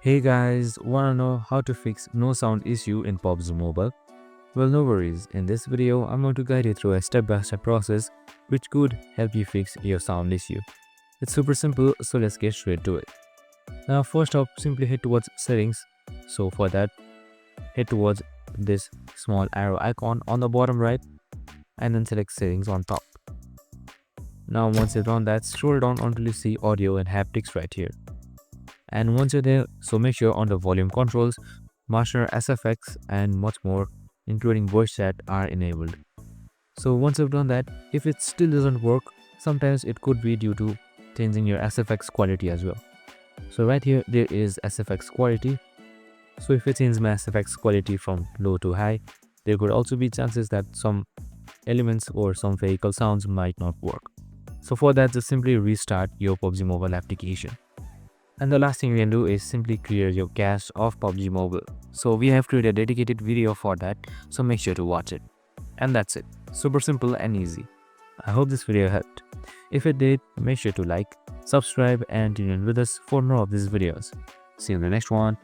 Hey guys, wanna know how to fix no sound issue in PUBG Mobile? Well, no worries. In this video, I'm going to guide you through a step-by-step process which could help you fix your sound issue. It's super simple, so let's get straight to it. Now, first up, simply head towards settings. So for that, head towards this small arrow icon on the bottom right and then select settings on top. Now, once you've done that, scroll down until you see audio and haptics right here. And once you're there, so make sure on the volume controls, master SFX and much more including voice chat are enabled. So once you've done that, if it still doesn't work, sometimes it could be due to changing your SFX quality as well. So right here there is SFX quality. So if I change my SFX quality from low to high, there could also be chances that some elements or some vehicle sounds might not work. So for that, just simply restart your PUBG Mobile application. And the last thing you can do is simply clear your cache of PUBG Mobile. So we have created a dedicated video for that, so make sure to watch it. And that's it. Super simple and easy. I hope this video helped. If it did, make sure to like, subscribe and tune in with us for more of these videos. See you in the next one.